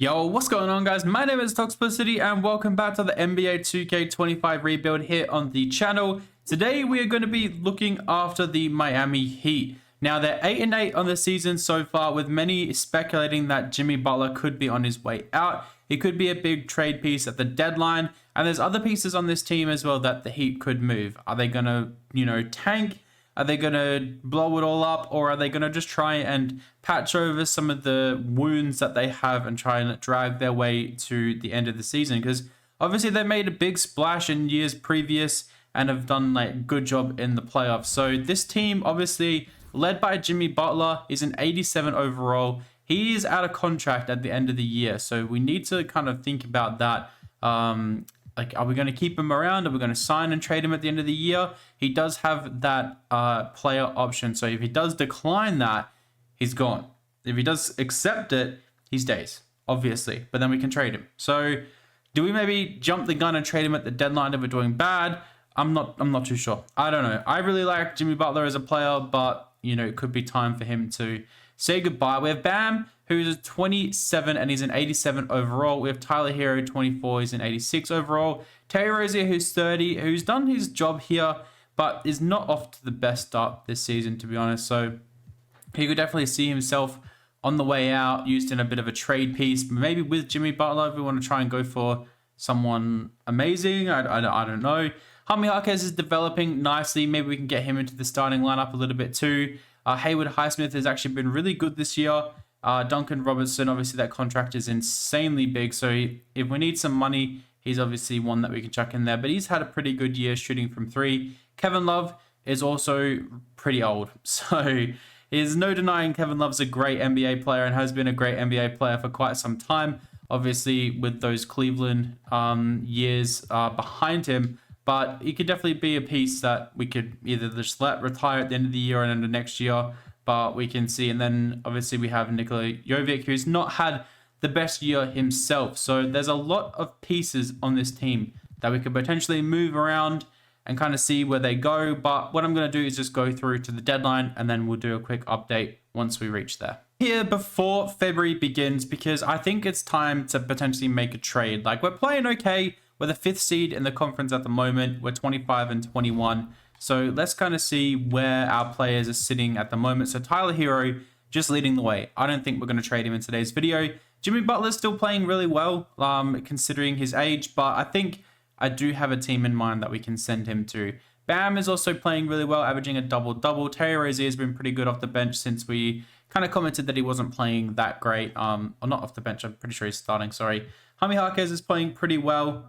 Yo, what's going on, guys? My name is Toxplicity and welcome back to the NBA 2K25 rebuild here on the channel. Today we are going to be looking after the Miami Heat. Now they're 8-8 on the season so far, with many speculating that Jimmy Butler could be on his way out. He could be a big trade piece at the deadline, and there's other pieces on this team as well that the Heat could move. Are they going to, tank? Are they going to blow it all up, or are they going to just try and patch over some of the wounds that they have and try and drag their way to the end of the season? Because obviously they made a big splash in years previous and have done like good job in the playoffs. So this team, obviously led by Jimmy Butler, is an 87 overall. He is out of contract at the end of the year, so we need to kind of think about that. Like, are we going to keep him around? Are we going to sign and trade him at the end of the year? He does have that player option. So if he does decline that, he's gone. If he does accept it, he stays, obviously. But then we can trade him. So do we maybe jump the gun and trade him at the deadline if we're doing bad? I'm not too sure. I don't know. I really like Jimmy Butler as a player, but, it could be time for him to say goodbye. We have Bam, who's 27 and he's an 87 overall. We have Tyler Hero, 24, he's an 86 overall. Terry Rozier, who's 30, who's done his job here, but is not off to the best start this season, to be honest. So he could definitely see himself on the way out, used in a bit of a trade piece, maybe with Jimmy Butler if we want to try and go for someone amazing. I don't know. Jaime Jaquez is developing nicely. Maybe we can get him into the starting lineup a little bit too. Haywood Highsmith has actually been really good this year. Duncan Robertson, obviously that contract is insanely big. So if we need some money, he's obviously one that we can chuck in there. But he's had a pretty good year shooting from three. Kevin Love is also pretty old. So there's no denying Kevin Love's a great NBA player and has been a great NBA player for quite some time. Obviously with those Cleveland years behind him. But he could definitely be a piece that we could either just let retire at the end of the year and into next year. But we can see. And then obviously we have Nikola Jovic, who's not had the best year himself. So there's a lot of pieces on this team that we could potentially move around and kind of see where they go. But what I'm going to do is just go through to the deadline and then we'll do a quick update once we reach there. Here before February begins, because I think it's time to potentially make a trade. Like, we're playing okay. We're the 5th seed in the conference at the moment. We're 25 and 21. So let's kind of see where our players are sitting at the moment. So Tyler Hero just leading the way. I don't think we're going to trade him in today's video. Jimmy Butler's still playing really well, considering his age, but I think I do have a team in mind that we can send him to. Bam is also playing really well, averaging a double-double. Terry Rozier has been pretty good off the bench since we kind of commented that he wasn't playing that great. Or not off the bench, I'm pretty sure he's starting, sorry. Jaime Jaquez is playing pretty well.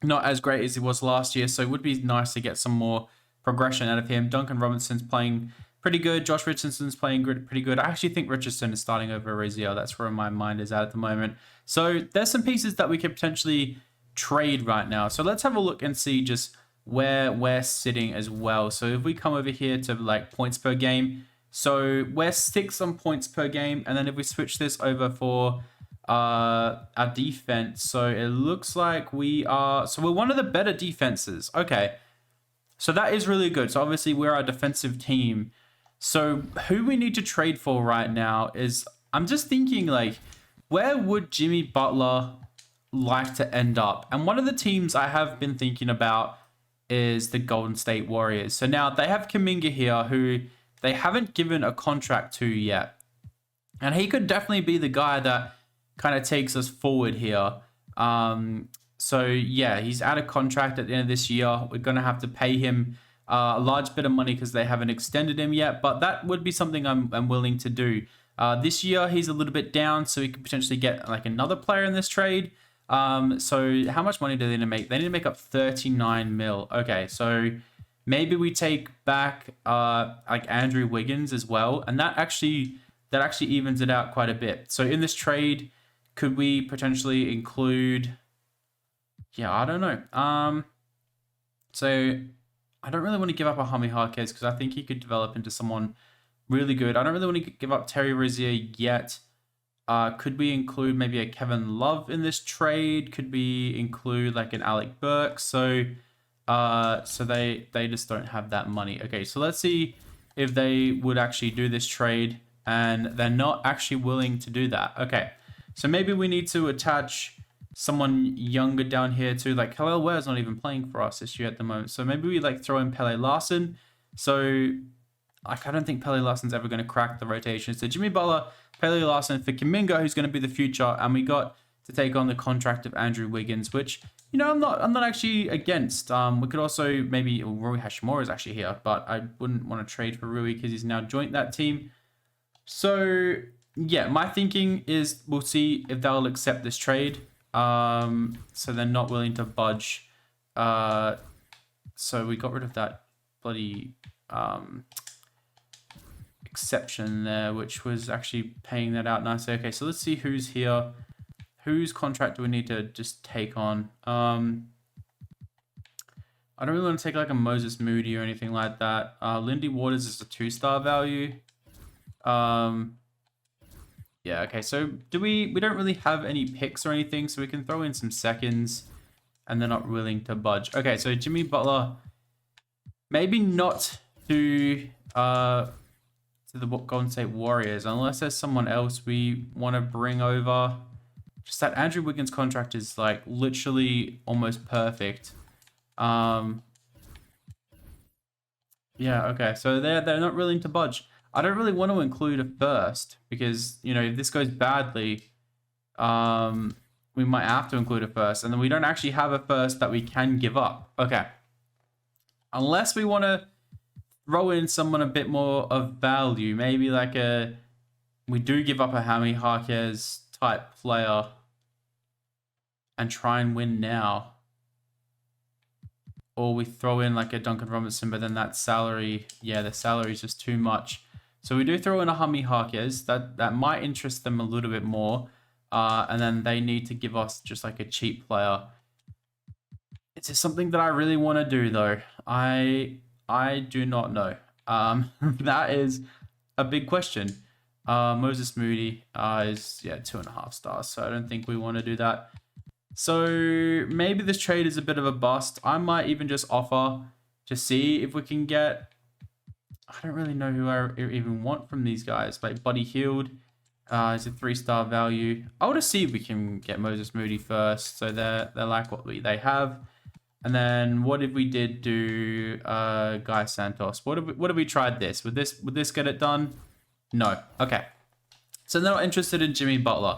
Not as great as he was last year, so it would be nice to get some more progression out of him. Duncan Robinson's playing pretty good. Josh Richardson's playing pretty good. I actually think Richardson is starting over Rozier. That's where my mind is at the moment. So there's some pieces that we could potentially trade right now. So let's have a look and see just where we're sitting as well. So if we come over here to like points per game, so we're 6 on points per game, and then if we switch this over for our defense, so it looks like we're one of the better defenses. Okay, so that is really good. So obviously we're our defensive team. So who we need to trade for right now is, I'm just thinking, like, where would Jimmy Butler like to end up? And one of the teams I have been thinking about is the Golden State Warriors. So now they have Kuminga here, who they haven't given a contract to yet, and he could definitely be the guy that kind of takes us forward here. So yeah, he's out of contract at the end of this year. We're going to have to pay him a large bit of money because they haven't extended him yet, but that would be something I'm willing to do. This year he's a little bit down, so we could potentially get like another player in this trade. So how much money do they need to make? They need to make up 39 mil. Okay, so maybe we take back like Andrew Wiggins as well, and that actually evens it out quite a bit. So in this trade, could we potentially include? Yeah, I don't know. So I don't really want to give up a Jaime Jaquez because I think he could develop into someone really good. I don't really want to give up Terry Rozier yet. Could we include maybe a Kevin Love in this trade? Could we include like an Alec Burks? So they just don't have that money. Okay, so let's see if they would actually do this trade, and they're not actually willing to do that. Okay, So maybe we need to attach someone younger down here too. Like Kalel Ware's not even playing for us this year at the moment. So maybe we like throw in Pele Larson. So like I don't think Pele Larson's ever going to crack the rotation. So Jimmy Butler, Pele Larson for Kuminga, who's going to be the future, and we got to take on the contract of Andrew Wiggins, which I'm not actually against. We could also maybe Rui Hashimura is actually here, but I wouldn't want to trade for Rui because he's now joined that team. So yeah, my thinking is we'll see if they'll accept this trade. So they're not willing to budge. So we got rid of that bloody exception there, which was actually paying that out nicely. Okay, so let's see who's here. Whose contract do we need to just take on? I don't really want to take like a Moses Moody or anything like that. Lindy Waters is a 2-star value. Yeah, okay, so we don't really have any picks or anything, so we can throw in some seconds, and they're not willing to budge. Okay, so Jimmy Butler, maybe not to the Golden State Warriors, unless there's someone else we want to bring over. Just that Andrew Wiggins contract is like literally almost perfect. Yeah, okay, so they're not willing to budge. I don't really want to include a first because, if this goes badly, we might have to include a first, and then we don't actually have a first that we can give up. Okay. Unless we want to throw in someone a bit more of value, maybe like we do give up a Jaime Jaquez type player and try and win now. Or we throw in like a Duncan Robinson, but then that salary, the salary is just too much. So we do throw in a Jaime Jaquez. That might interest them a little bit more. And then they need to give us just like a cheap player. It's just something that I really want to do though. I do not know. That is a big question. Moses Moody is 2.5 stars. So I don't think we want to do that. So maybe this trade is a bit of a bust. I might even just offer to see if we can get... I don't really know who I even want from these guys. Like Buddy Hield is a 3-star value. I want to see if we can get Moses Moody first. So they're like what they have. And then what if we did do Guy Santos? What if we tried this? Would this get it done? No. Okay. So they're not interested in Jimmy Butler.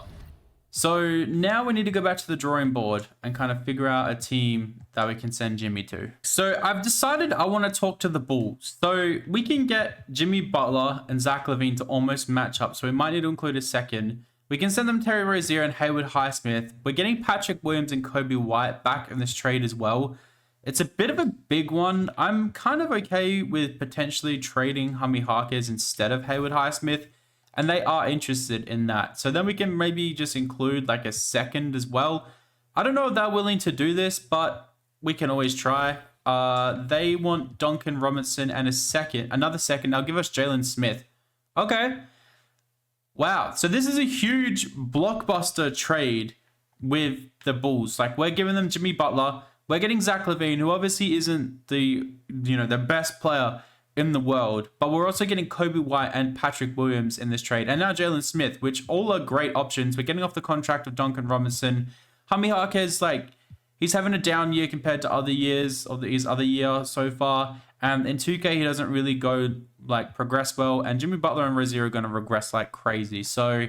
So now we need to go back to the drawing board and kind of figure out a team that we can send Jimmy to. So I've decided I want to talk to the Bulls. So we can get Jimmy Butler and Zach LaVine to almost match up. So we might need to include a second. We can send them Terry Rozier and Haywood Highsmith. We're getting Patrick Williams and Kobe White back in this trade as well. It's a bit of a big one. I'm kind of okay with potentially trading Jaime Jaquez instead of Haywood Highsmith. And they are interested in that. So then we can maybe just include like a second as well. I don't know if they're willing to do this, but we can always try. They want Duncan Robinson and another second. They'll give us Jalen Smith. Okay. Wow. So this is a huge blockbuster trade with the Bulls. Like we're giving them Jimmy Butler. We're getting Zach LaVine, who obviously isn't the best player in the world, but we're also getting Kobe White and Patrick Williams in this trade, and now Jalen Smith, which all are great options. We're getting off the contract of Duncan Robinson. Jaime Jaquez, he's having a down year compared to other years of his other year so far, and in 2K he doesn't really progress well, and Jimmy Butler and Rozier are going to regress like crazy. So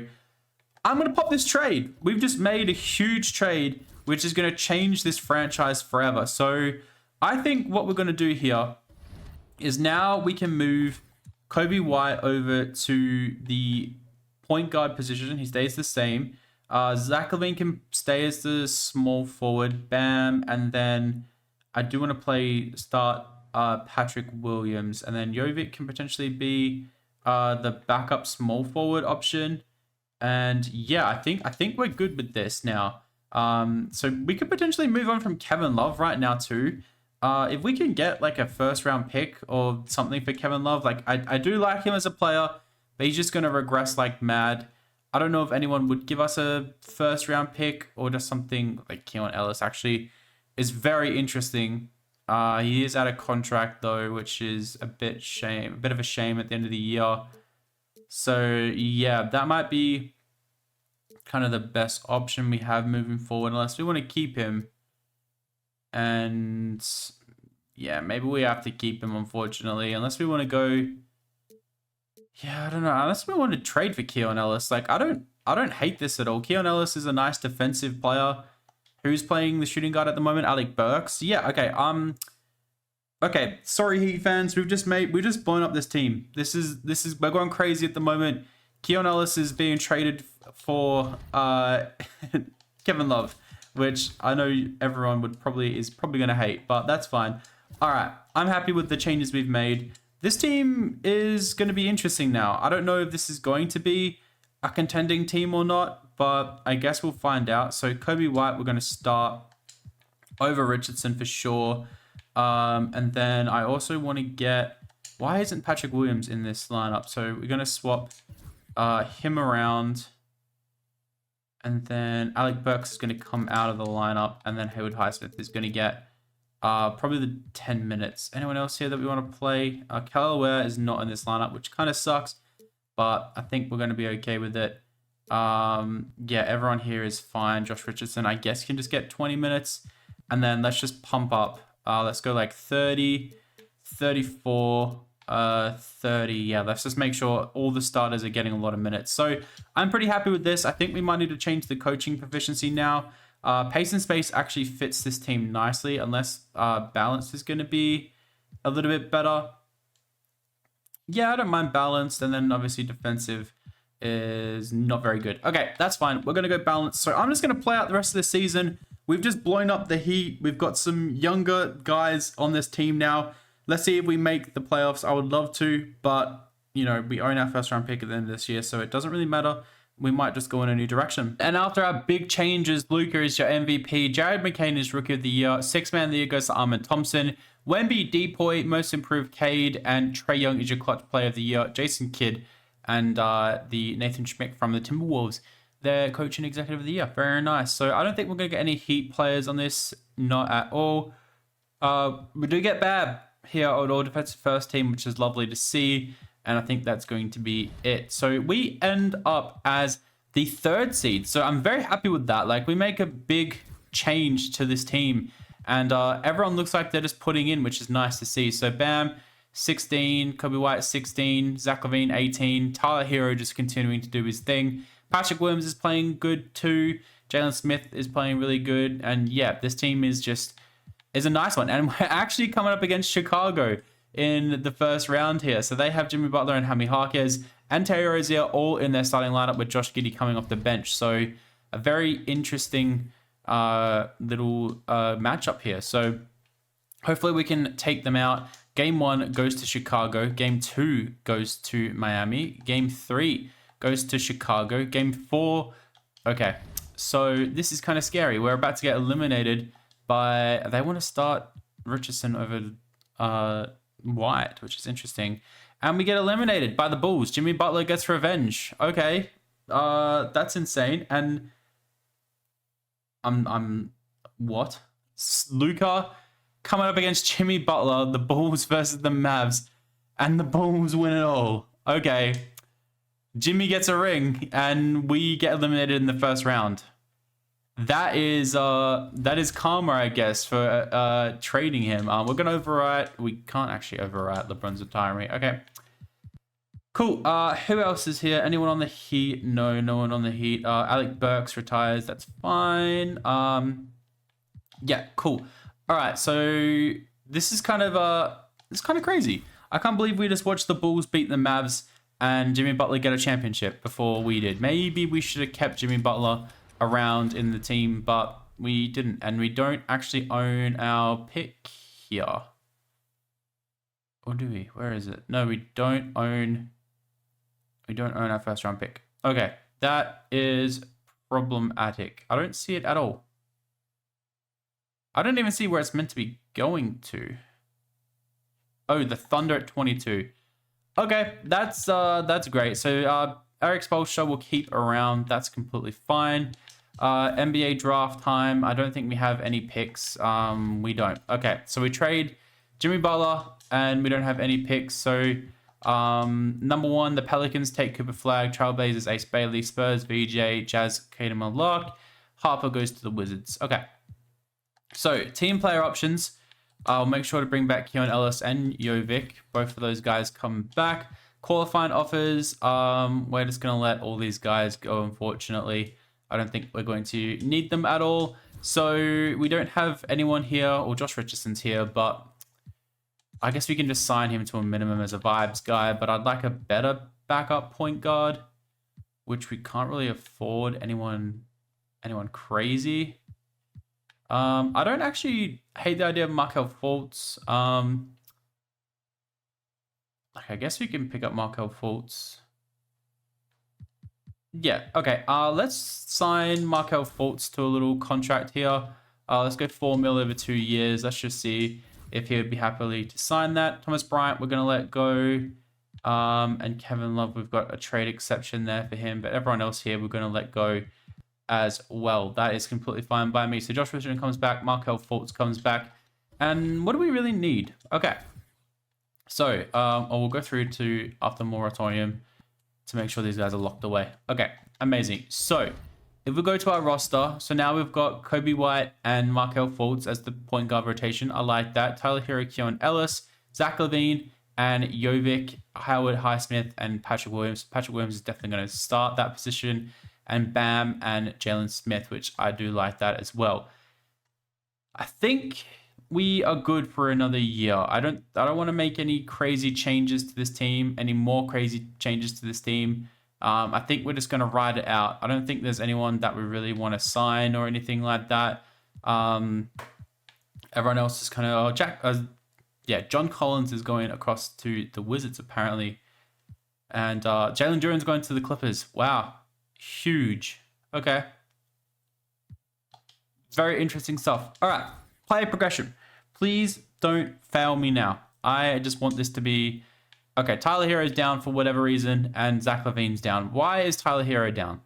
I'm going to pop this trade. We've just made a huge trade which is going to change this franchise forever. So I think what we're going to do here is now we can move Kobe White over to the point guard position. He stays the same. Zach LaVine can stay as the small forward. Bam. And then I do want to start Patrick Williams. And then Jovic can potentially be the backup small forward option. And yeah, I think we're good with this now. So we could potentially move on from Kevin Love right now too. If we can get like a first round pick or something for Kevin Love, I do like him as a player, but he's just going to regress like mad. I don't know if anyone would give us a first round pick or just something like Keon Ellis actually is very interesting. He is out of contract though, which is a bit of a shame at the end of the year. So yeah, that might be kind of the best option we have moving forward, unless we want to keep him. And yeah, maybe we have to keep him, unfortunately, unless we want to go. Yeah, I don't know. Unless we want to trade for Keon Ellis. Like, I don't hate this at all. Keon Ellis is a nice defensive player. Who's playing the shooting guard at the moment? Alec Burks. Yeah, okay. Okay, sorry Heat fans. We've just blown up this team. This is we're going crazy at the moment. Keon Ellis is being traded for Kevin Love, which I know everyone is probably gonna hate, but that's fine. Alright, I'm happy with the changes we've made. This team is gonna be interesting now. I don't know if this is going to be a contending team or not, but I guess we'll find out. So Kobe White, we're gonna start over Richardson for sure. And then I also want to get, why isn't Patrick Williams in this lineup? So we're going to swap him around. And then Alec Burks is going to come out of the lineup. And then Haywood Highsmith is going to get probably the 10 minutes. Anyone else here that we want to play? Kelly Ware is not in this lineup, which kind of sucks. But I think we're going to be okay with it. Yeah, everyone here is fine. Josh Richardson, I guess, can just get 20 minutes. And then let's just pump up. Let's go like 30, 34, 30. Yeah, let's just make sure all the starters are getting a lot of minutes. So I'm pretty happy with this. I think we might need to change the coaching proficiency now. Pace and space actually fits this team nicely, unless balance is going to be a little bit better. Yeah, I don't mind balanced. And then obviously defensive is not very good. Okay, that's fine. We're going to go balanced. So I'm just going to play out the rest of the season. We've just blown up the Heat. We've got some younger guys on this team now. Let's see if we make the playoffs. I would love to, but, you know, we own our first round pick at the end of this year, so it doesn't really matter. We might just go in a new direction. And after our big changes, Luka is your MVP. Jared McCain is Rookie of the Year. Sixth Man of the Year goes to Armin Thompson. Wemby, Depoy, Most Improved Cade, and Trae Young is your Clutch Player of the Year. Jason Kidd and the Nathan Schmidt from the Timberwolves, their coach and executive of the year. Very nice. So I don't think we're going to get any Heat players on this. Not at all. We do get Bab here on All Defensive First Team, which is lovely to see. And I think that's going to be it. So we end up as the 3rd seed. So I'm very happy with that. Like, we make a big change to this team. And everyone looks like they're just putting in, which is nice to see. So Bam, 16. Kobe White, 16. Zach LaVine, 18. Tyler Hero just continuing to do his thing. Patrick Williams is playing good too. Jalen Smith is playing really good. And yeah, this team is a nice one. And we're actually coming up against Chicago in the first round here. So they have Jimmy Butler and Jaime Jaquez and Terry Rozier all in their starting lineup with Josh Giddey coming off the bench. So a very interesting little matchup here. So hopefully we can take them out. Game 1 goes to Chicago. Game 2 goes to Miami. Game 3 goes to Chicago. Game 4. Okay, so this is kind of scary. We're about to get eliminated by... They want to start Richardson over White, which is interesting. And we get eliminated by the Bulls. Jimmy Butler gets revenge. Okay, that's insane. And what? Luka coming up against Jimmy Butler, the Bulls versus the Mavs, and the Bulls win it all. Okay. Jimmy gets a ring, and we get eliminated in the first round. That is karma, I guess, for trading him. We're gonna overwrite. We can't actually overwrite LeBron's retirement. Okay, cool. Who else is here? Anyone on the Heat? No one on the Heat. Alec Burks retires. That's fine. Yeah, cool. All right, so this is kind of crazy. I can't believe we just watched the Bulls beat the Mavs and Jimmy Butler get a championship before we did. Maybe we should have kept Jimmy Butler around in the team, but we didn't. And we don't actually own our pick here. Or do we? Where is it? No, we don't own our first round pick. Okay, that is problematic. I don't see it at all. I don't even see where it's meant to be going to. Oh, the Thunder at 22. Okay, that's great. So Eric Spoelstra will keep around. That's completely fine. NBA draft time. I don't think we have any picks. We don't. Okay, so we trade Jimmy Butler, and we don't have any picks. So Number 1, the Pelicans take Cooper Flag, Trailblazers, Ace Bailey, Spurs, VJ, Jazz, Kaden Malak. Harper goes to the Wizards. Okay. So, team player options. I'll make sure to bring back Keon Ellis and Jovic. Both of those guys come back. Qualifying offers. We're just going to let all these guys go, unfortunately. I don't think we're going to need them at all. So, we don't have anyone here, or Josh Richardson's here, but I guess we can just sign him to a minimum as a vibes guy, but I'd like a better backup point guard, which we can't really afford anyone crazy. I don't actually hate the idea of Markelle Fultz. I guess we can pick up Markelle Fultz. Yeah, okay. Let's sign Markelle Fultz to a little contract here. Let's go 4 mil over 2 years. Let's just see if he would be happily to sign that. Thomas Bryant, we're going to let go. And Kevin Love, we've got a trade exception there for him. But everyone else here, we're going to let go as well. That is completely fine by me. So Josh Richardson comes back. Markelle Fultz comes back. And what do we really need? Okay. So we'll go through to after moratorium to make sure these guys are locked away. Okay, amazing. So if we go to our roster, so now we've got Kobe White and Markelle Fultz as the point guard rotation. I like that. Tyler Hero, Keon Ellis, Zach LaVine, and Jovic, Howard Highsmith, and Patrick Williams. Patrick Williams is definitely going to start that position. And Bam and Jalen Smith, which I do like that as well. I think we are good for another year. I don't want to make any crazy changes to this team, any more crazy changes to this team. I think we're just going to ride it out. I don't think there's anyone that we really want to sign or anything like that. Everyone else is kind of... John Collins is going across to the Wizards, apparently. And Jalen Duren's going to the Clippers. Wow. Huge. Okay. Very interesting stuff. All right. Player progression. Please don't fail me now. I just want this to be... Okay, Tyler Hero's down for whatever reason, and Zach LaVine's down. Why is Tyler Hero down?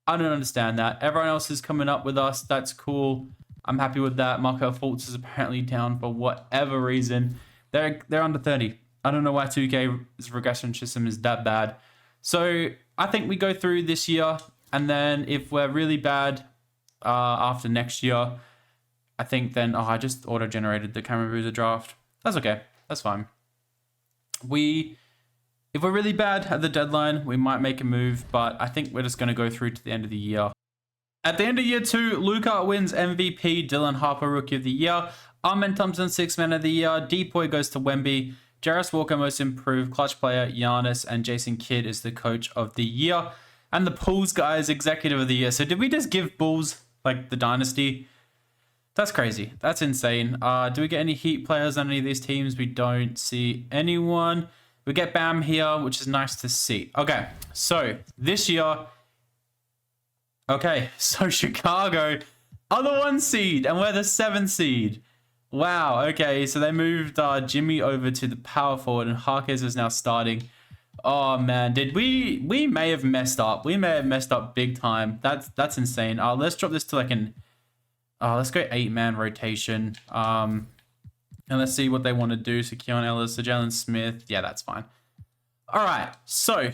I don't understand that. Everyone else is coming up with us. That's cool. I'm happy with that. Markelle Fultz is apparently down for whatever reason. They're under 30. I don't know why 2K's regression system is that bad. So I think we go through this year, and then if we're really bad after next year, I think then... I just auto-generated the Cameron Boozer draft. That's okay. That's fine. If we're really bad at the deadline, we might make a move, but I think we're just going to go through to the end of the year. At the end of year 2, Luka wins MVP, Dylan Harper Rookie of the Year, Amen Thompson 6th Man of the Year, Depoy goes to Wemby, Jarris Walker Most Improved, Clutch Player Giannis, and Jason Kidd is the Coach of the Year, and the Bulls guy is Executive of the Year. So did we just give Bulls like the dynasty? That's crazy. That's insane. Do we get any Heat players on any of these teams? We don't see anyone. We get Bam here, which is nice to see. Okay, so this year... Okay, so Chicago are the 1 seed, and we're the 7 seed. Wow, okay, so they moved Jimmy over to the power forward, and Harkes is now starting. Oh, man, we may have messed up. We may have messed up big time. That's insane. Let's drop this to like an... let's go 8-man rotation. And let's see what they want to do. So Keon Ellis, so Jalen Smith. Yeah, that's fine. All right. So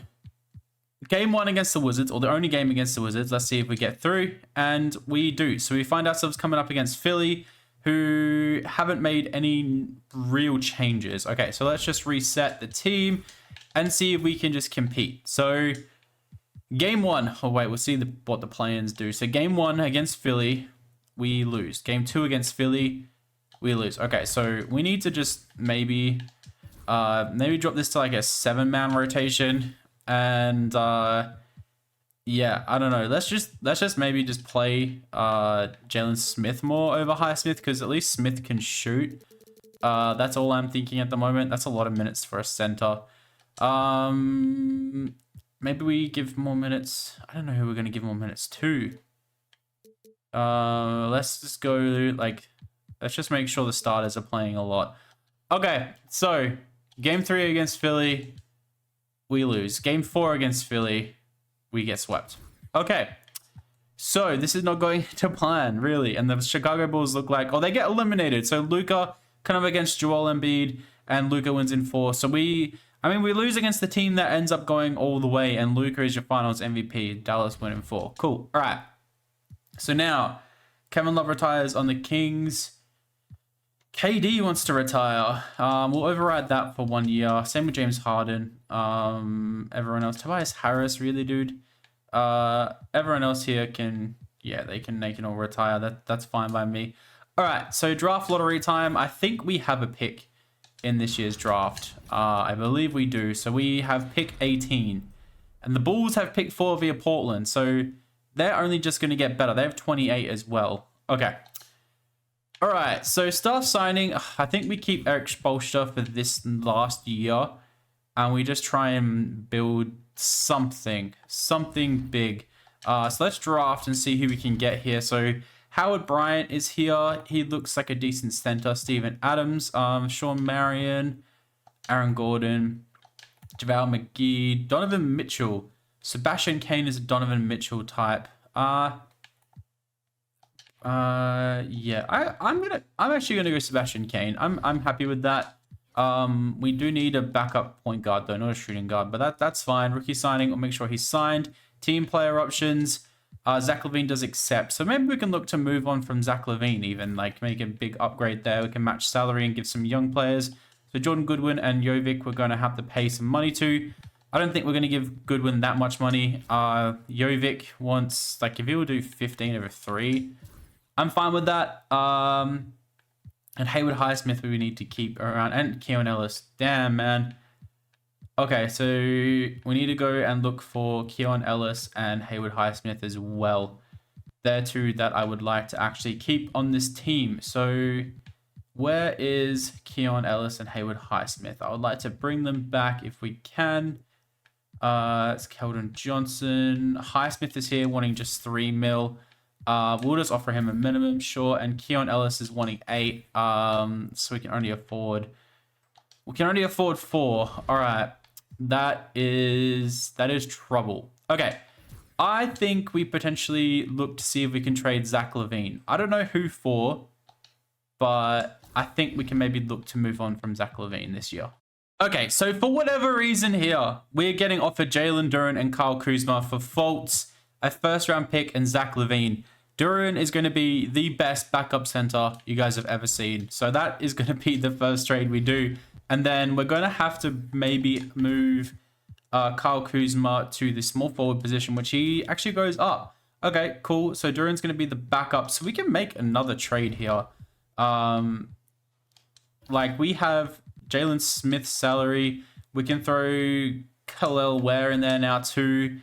game 1 against the Wizards, or the only game against the Wizards. Let's see if we get through. And we do. So we find ourselves coming up against Philly, who haven't made any real changes. Okay, so let's just reset the team and see if we can just compete. So game 1. Oh, wait. We'll see what the play-ins do. So game 1 against Philly, we lose. Game 2 against Philly, we lose. Okay, so we need to just maybe drop this to like a 7-man rotation. And yeah, I don't know. Let's just maybe just play Jalen Smith more over Highsmith, because at least Smith can shoot. That's all I'm thinking at the moment. That's a lot of minutes for a center. Maybe we give more minutes. I don't know who we're gonna give more minutes to. Let's just go like, let's just make sure the starters are playing a lot. Okay, so game 3 against Philly, we lose. Game 4 against Philly, we get swept. Okay, so this is not going to plan, really. And the Chicago Bulls look like, oh, they get eliminated. So Luka kind of against Joel Embiid, and Luka wins in 4. So I mean, we lose against the team that ends up going all the way, and Luka is your finals MVP. Dallas winning 4. Cool. All right. So now, Kevin Love retires on the Kings. KD wants to retire. We'll override that for 1 year. Same with James Harden. Everyone else. Tobias Harris, really, dude. Everyone else here can, yeah, they can all retire. That's fine by me. All right. So draft lottery time. I think we have a pick in this year's draft. I believe we do. So we have pick 18. And the Bulls have pick 4 via Portland. So they're only just going to get better. They have 28 as well. Okay. All right. So staff signing. I think we keep Eric Spoelstra for this last year. And we just try and build something big. So let's draft and see who we can get here. So Howard Bryant is here. He looks like a decent center. Steven Adams, Sean Marion, Aaron Gordon, JaVale McGee, Donovan Mitchell. Sebastian Cain is a Donovan Mitchell type. Yeah, I'm actually gonna go Sebastian Cain. I'm happy with that. We do need a backup point guard though, not a shooting guard, but that's fine. Rookie signing, we'll make sure he's signed. Team player options. Zach LaVine does accept. So maybe we can look to move on from Zach LaVine even, like make a big upgrade there. We can match salary and give some young players. So Jordan Goodwin and Jovic, we're going to have to pay some money to. I don't think we're going to give Goodwin that much money. Jovic wants, like, if he will do 15 over 3, I'm fine with that. And Haywood Highsmith we need to keep around. And Keon Ellis. Damn, man. Okay, so we need to go and look for Keon Ellis and Haywood Highsmith as well. They're two that I would like to actually keep on this team. So where is Keon Ellis and Haywood Highsmith? I would like to bring them back if we can. It's Keldon Johnson. Highsmith is here wanting just 3 mil. We'll just offer him a minimum, sure. And Keon Ellis is wanting 8. So we can only afford 4. All right. That is trouble. Okay. I think we potentially look to see if we can trade Zach LaVine. I don't know who for, but I think we can maybe look to move on from Zach LaVine this year. Okay, so for whatever reason here, we're getting offered Jalen Duren and Kyle Kuzma for Fultz, a first-round pick, and Zach LaVine. Duren is going to be the best backup center you guys have ever seen. So that is going to be the first trade we do. And then we're going to have to maybe move Kyle Kuzma to the small forward position, which he actually goes up. Okay, cool. So Duren's going to be the backup. So we can make another trade here. Like we have Jalen Smith's salary. We can throw Khalil Ware in there now too.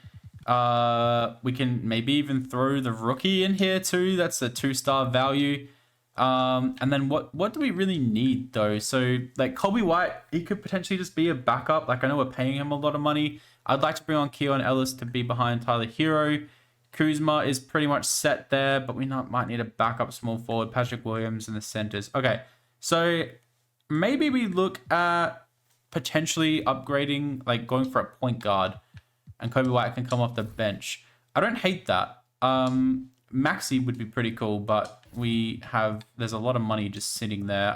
We can maybe even throw the rookie in here too. That's a 2-star value. And then what do we really need though? So like Kobe White, he could potentially just be a backup. Like I know we're paying him a lot of money. I'd like to bring on Keon Ellis to be behind Tyler Hero. Kuzma is pretty much set there, but we might need a backup small forward. Patrick Williams in the centers. Okay, so maybe we look at potentially upgrading, like going for a point guard, and Kobe White can come off the bench. I don't hate that. Maxi would be pretty cool, but there's a lot of money just sitting there,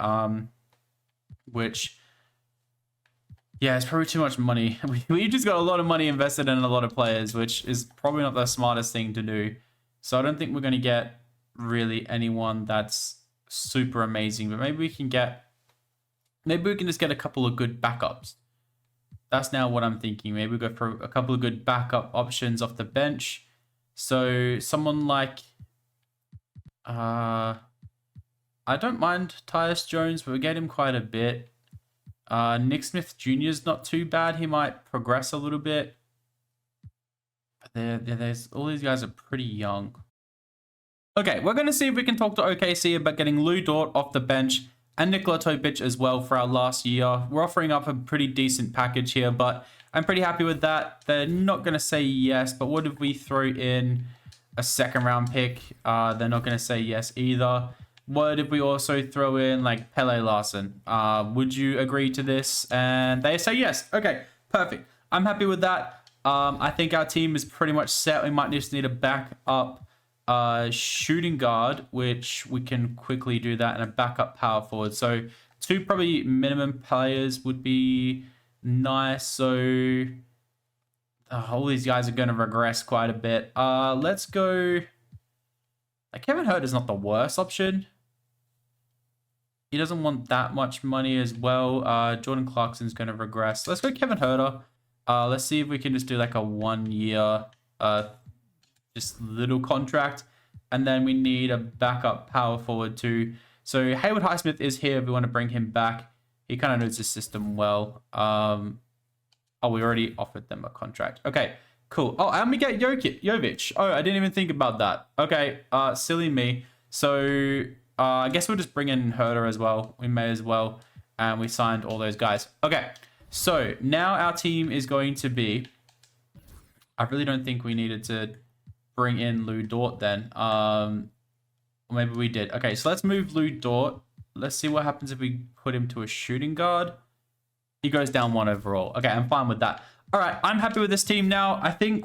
which, yeah, it's probably too much money. We just got a lot of money invested in a lot of players, which is probably not the smartest thing to do. So I don't think we're going to get really anyone that's super amazing, but maybe we can just get a couple of good backups. That's now what I'm thinking. Maybe we go for a couple of good backup options off the bench. So someone like, I don't mind Tyus Jones, but we get him quite a bit. Nick Smith Jr. is not too bad. He might progress a little bit. But there's all these guys are pretty young. Okay, we're going to see if we can talk to OKC about getting Lou Dort off the bench and Nikola Topic as well for our last year. We're offering up a pretty decent package here, but I'm pretty happy with that. They're not going to say yes, but what if we throw in a 2nd-round pick? They're not going to say yes either. What if we also throw in like Pele Larson? Would you agree to this? And they say yes. Okay, perfect. I'm happy with that. I think our team is pretty much set. We might just need a backup shooting guard, which we can quickly do that, and a backup power forward. So 2 probably minimum players would be Nice. So all these guys are going to regress quite a bit. Let's go. Like Kevin Huerter is not the worst option. He doesn't want that much money as well. Jordan Clarkson's going to regress. Let's go Kevin Huerter. Let's see if we can just do like a 1 year, just little contract. And then we need a backup power forward too. So Haywood Highsmith is here if we want to bring him back. He kind of knows the system well. Oh, we already offered them a contract. Okay, cool. Oh, and we get Jovic. Oh, I didn't even think about that. Okay, silly me. So I guess we'll just bring in Huerter as well. We may as well. And we signed all those guys. Okay, so now our team is going to be... I really don't think we needed to bring in Lou Dort then. Or maybe we did. Okay, so let's move Lou Dort. Let's see what happens if we put him to a shooting guard. He goes down 1 overall. Okay, I'm fine with that. All right, I'm happy with this team now. I think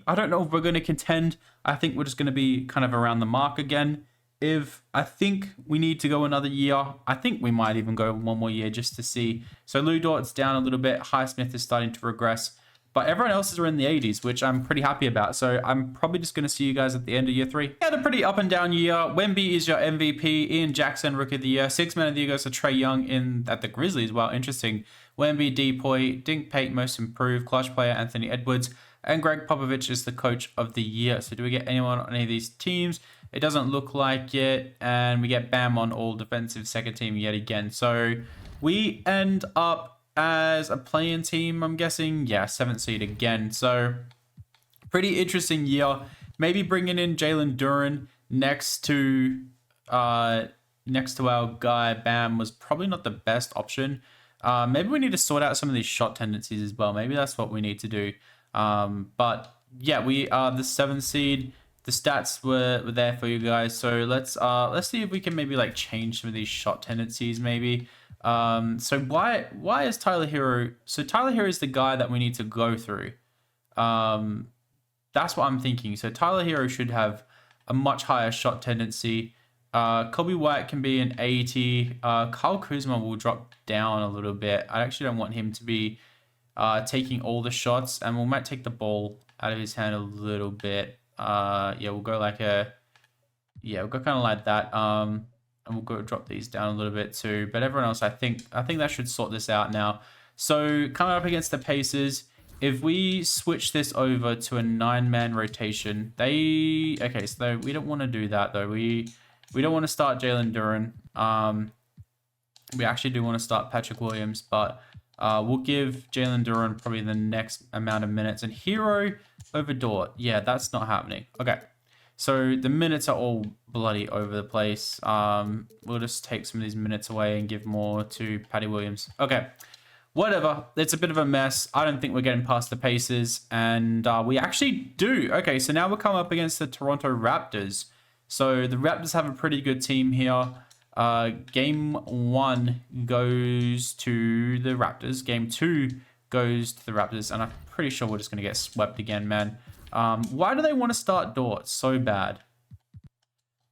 I don't know if we're going to contend. I think we're just going to be kind of around the mark again. I think we need to go another year. I think we might even go 1 more year just to see. So Lou Dort's down a little bit. Highsmith is starting to regress. But everyone else are in the 80s, which I'm pretty happy about. So I'm probably just going to see you guys at the end of year 3. We had a pretty up and down year. Wemby is your MVP. Ian Jackson, Rookie of the Year. 6 Man of the Year goes to Trae Young at the Grizzlies. Wow, interesting. Wemby, Depoy, Dink Pate, Most Improved, Clutch Player, Anthony Edwards. And Greg Popovich is the Coach of the Year. So do we get anyone on any of these teams? It doesn't look like it. And we get Bam on all defensive second team yet again. So we end up as a play-in team, I'm guessing. Yeah, 7th seed again. So pretty interesting year. Maybe bringing in Jalen Duren next to our guy Bam was probably not the best option. Maybe we need to sort out some of these shot tendencies as well. Maybe that's what we need to do. But yeah, we are the 7th seed. The stats were there for you guys. So let's see if we can maybe like change some of these shot tendencies maybe. So why is Tyler Hero? So Tyler Hero is the guy that we need to go through. That's what I'm thinking. So Tyler Hero should have a much higher shot tendency. Kobe White can be an 80. Kyle Kuzma will drop down a little bit. I actually don't want him to be taking all the shots, and we might take the ball out of his hand a little bit. Yeah, we'll go kind of like that. And we'll go drop these down a little bit too. But everyone else, I think that should sort this out now. So coming up against the Pacers, if we switch this over to a 9-man rotation, okay, so we don't want to do that though. We don't want to start Jalen Duren. We actually do want to start Patrick Williams, but we'll give Jalen Duren probably the next amount of minutes. And Hero over Dort, yeah, that's not happening. Okay. So the minutes are all bloody over the place. We'll just take some of these minutes away and give more to Patty Williams. Okay, whatever. It's a bit of a mess. I don't think we're getting past the Pacers. And we actually do. Okay, so now we're coming up against the Toronto Raptors. So the Raptors have a pretty good team here. Game 1 goes to the Raptors. Game 2 goes to the Raptors. And I'm pretty sure we're just going to get swept again, man. Why do they want to start Dort so bad?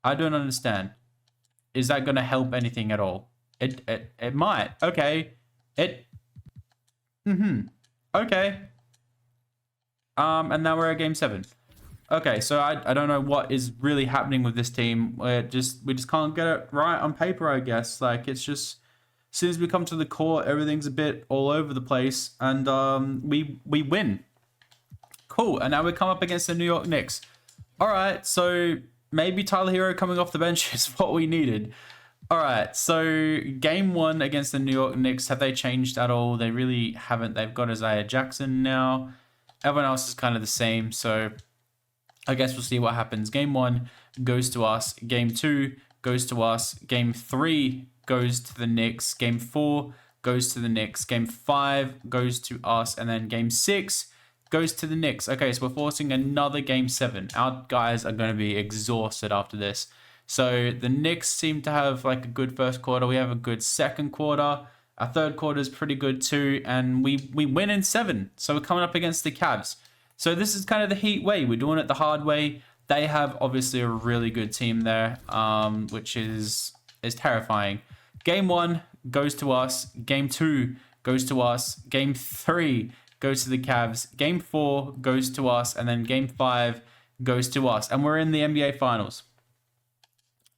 I don't understand. Is that going to help anything at all? It might. Okay. Okay. And now we're at game 7. Okay, so I don't know what is really happening with this team. We just can't get it right on paper, I guess. Like, it's just, as soon as we come to the court, everything's a bit all over the place, and we win. Cool, and now we come up against the New York Knicks. All right, so maybe Tyler Hero coming off the bench is what we needed. All right, so game 1 against the New York Knicks, have they changed at all? They really haven't. They've got Isaiah Jackson now. Everyone else is kind of the same, so I guess we'll see what happens. Game 1 goes to us. Game 2 goes to us. Game 3 goes to the Knicks. Game 4 goes to the Knicks. Game 5 goes to us. And then game 6 goes to the Knicks. Okay, so we're forcing another game 7. Our guys are going to be exhausted after this. So the Knicks seem to have like a good first quarter. We have a good second quarter. Our third quarter is pretty good too. And we win in 7. So we're coming up against the Cavs. So this is kind of the Heat way. We're doing it the hard way. They have obviously a really good team there, which is terrifying. Game 1 goes to us. Game 2 goes to us. Game 3 goes to the Cavs. Game 4 goes to us. And then Game 5 goes to us. And we're in the NBA Finals.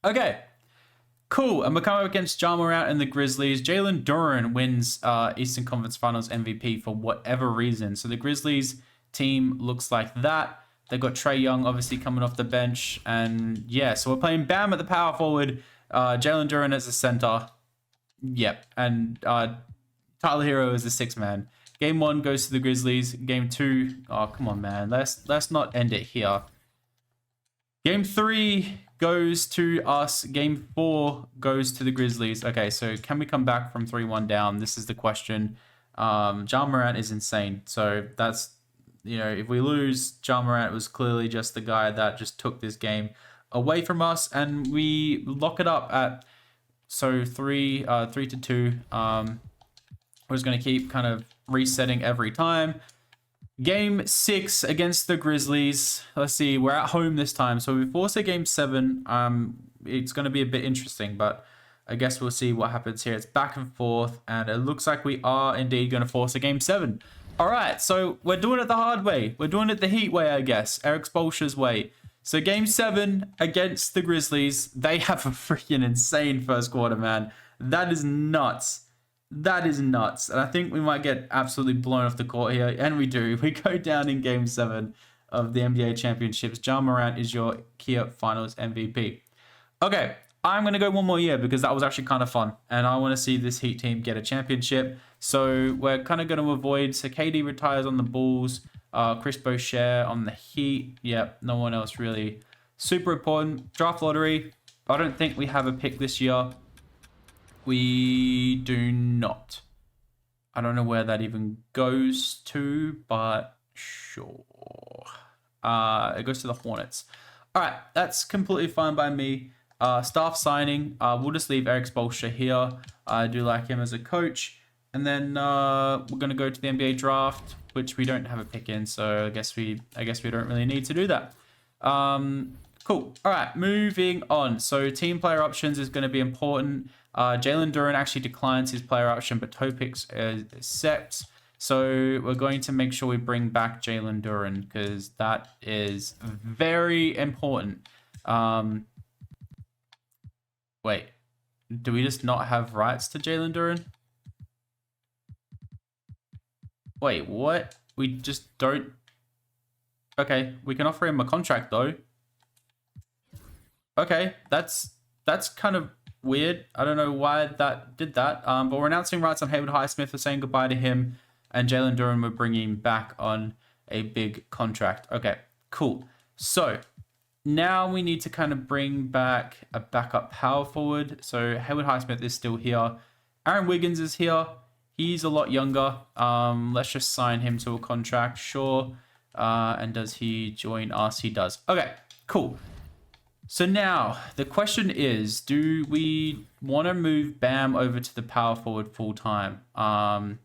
Okay. Cool. And we're coming up against Ja Morant and the Grizzlies. Jalen Duren wins Eastern Conference Finals MVP for whatever reason. So the Grizzlies team looks like that. They've got Trae Young obviously coming off the bench. And yeah, so we're playing Bam at the power forward. Jalen Duren as a center. Yep. And Tyler Hero is the sixth man. Game 1 goes to the Grizzlies. Game 2, oh, come on, man. Let's not end it here. Game 3 goes to us. Game 4 goes to the Grizzlies. Okay, so can we come back from 3-1 down? This is the question. Ja Morant is insane. So that's, you know, if we lose, Ja Morant was clearly just the guy that just took this game away from us, and we lock it up at 3-2. We're just going to keep kind of resetting every time. Game 6 against the Grizzlies. Let's see, we're at home this time. So we force a game 7. It's going to be a bit interesting, but I guess we'll see what happens here. It's back and forth, and it looks like we are indeed going to force a game 7. All right, so we're doing it the hard way. We're doing it the Heat way, I guess. Eric Spoelstra's way. So game 7 against the Grizzlies. They have a freaking insane first quarter, man. That is nuts. That is nuts. And I think we might get absolutely blown off the court here. And we do. We go down in game 7 of the NBA Championships. Ja Morant is your Kia Finals MVP. Okay, I'm going to go one more year because that was actually kind of fun. And I want to see this Heat team get a championship. So we're kind of going to avoid. So KD retires on the Bulls. Chris Boucher on the Heat. Yep, no one else really. Super important. Draft lottery. I don't think we have a pick this year. We do not. I don't know where that even goes to, but sure. It goes to the Hornets. All right, that's completely fine by me. Staff signing. We'll just leave Eric Spoelstra here. I do like him as a coach. And then we're going to go to the NBA draft, which we don't have a pick in, so I guess we don't really need to do that. Cool. All right, moving on. So team player options is going to be important. Jalen Duren actually declines his player option, but Topix accepts. So we're going to make sure we bring back Jalen Duren because that is very important. Wait, do we just not have rights to Jalen Duren? Wait, what? We just don't... Okay, we can offer him a contract though. Okay, that's kind of weird. I don't know why that did that. But we're announcing rights on Haywood Highsmith. We're saying goodbye to him. And Jalen Duren, we're bringing back on a big contract. Okay, cool. So now we need to kind of bring back a backup power forward. So Haywood Highsmith is still here. Aaron Wiggins is here. He's a lot younger. Let's just sign him to a contract. Sure. And does he join us? He does. Okay, cool. So now the question is, do we want to move Bam over to the power forward full time? I'm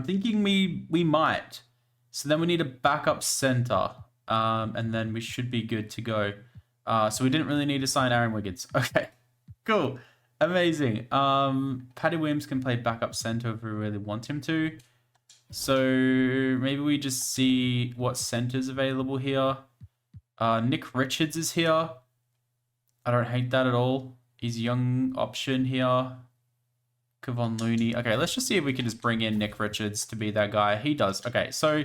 thinking we might. So then we need a backup center. And then we should be good to go. So we didn't really need to sign Aaron Wiggins. Okay, cool. Amazing. Patty Williams can play backup center if we really want him to. So maybe we just see what center's available here. Nick Richards is here. I don't hate that at all. He's a young option here. Kevon Looney. Okay, let's just see if we can just bring in Nick Richards to be that guy. He does. Okay, so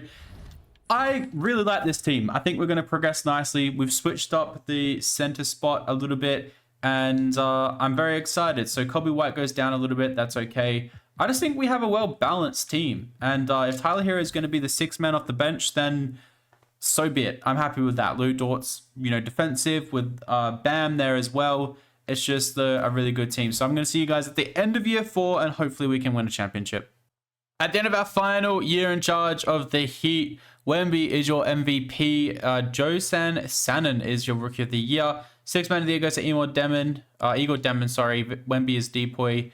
I really like this team. I think we're going to progress nicely. We've switched up the center spot a little bit, and I'm very excited. So Kobe White goes down a little bit. That's okay. I just think we have a well-balanced team. And if Tyler Hero is going to be the sixth man off the bench, then so be it. I'm happy with that. Lou Dort's, defensive with Bam there as well. It's just a really good team. So I'm going to see you guys at the end of year 4, and hopefully we can win a championship. At the end of our final year in charge of the Heat, Wemby is your MVP. Josan Sanon is your Rookie of the Year. Sixth man of the year goes to Igor Demon. Wemby is Depoy.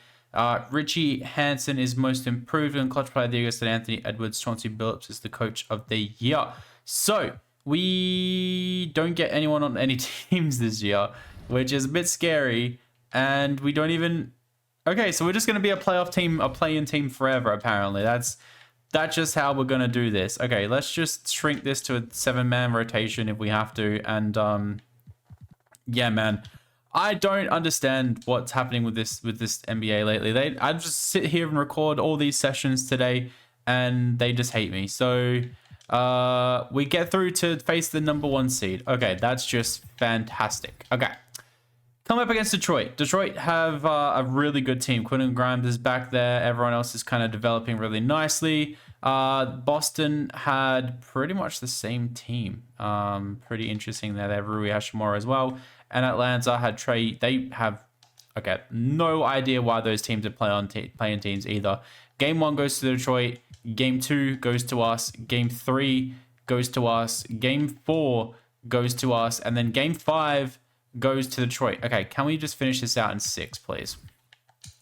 Richie Hansen is most improved, and clutch player of the year goes to Anthony Edwards. Chauncey Billups is the coach of the year. So we don't get anyone on any teams this year, which is a bit scary. And we don't even... Okay, so we're just going to be a playoff team, a play-in team forever, apparently. That's just how we're going to do this. Okay, let's just shrink this to a 7-man rotation if we have to. And, yeah, man. I don't understand what's happening with this NBA lately. I just sit here and record all these sessions today, and they just hate me. So, we get through to face the #1 seed. Okay, that's just fantastic. Okay. Come up against Detroit. Detroit have a really good team. Quentin Grimes is back there. Everyone else is kind of developing really nicely. Boston had pretty much the same team. Pretty interesting there. They have Rui Hachimura as well. And Atlanta had Trey. They have, okay, no idea why those teams are playing teams either. Game 1 goes to Detroit. Game 2 goes to us. Game 3 goes to us. Game 4 goes to us. And then Game 5 goes to Detroit. Okay, can we just finish this out in 6, please?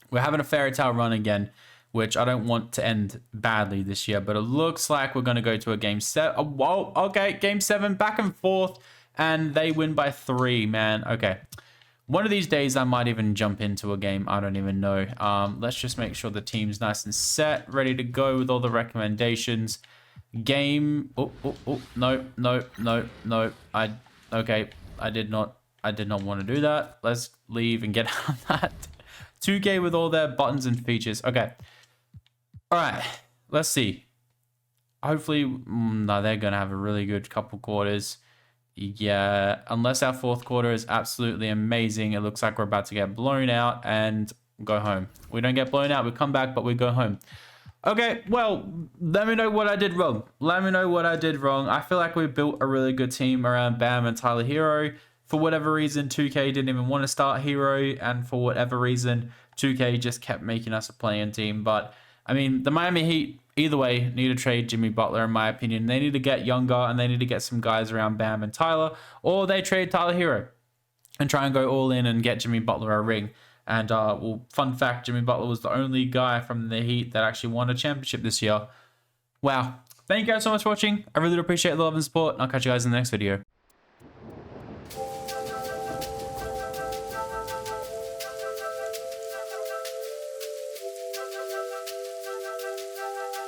We're having a fairy tale run again, which I don't want to end badly this year, but it looks like we're going to go to a Game 7. Oh, whoa, okay, Game 7, back and forth, and they win by 3, man. Okay, one of these days I might even jump into a game. I don't even know. Let's just make sure the team's nice and set, ready to go with all the recommendations. Game, no. Okay, I did not want to do that. Let's leave and get out of that. 2K with all their buttons and features. Okay. All right. Let's see. Hopefully, no, they're going to have a really good couple quarters. Yeah, unless our 4th quarter is absolutely amazing. It looks like we're about to get blown out and go home. We don't get blown out. We come back, but we go home. Okay, well, let me know what I did wrong. Let me know what I did wrong. I feel like we built a really good team around Bam and Tyler Hero. For whatever reason, 2K didn't even want to start Hero, and for whatever reason, 2K just kept making us a play-in team. But, I mean, the Miami Heat, either way, need to trade Jimmy Butler, in my opinion. They need to get younger, and they need to get some guys around Bam and Tyler, or they trade Tyler Hero and try and go all in and get Jimmy Butler a ring. And, well, fun fact, Jimmy Butler was the only guy from the Heat that actually won a championship this year. Wow. Thank you guys so much for watching. I really do appreciate the love and support, and I'll catch you guys in the next video.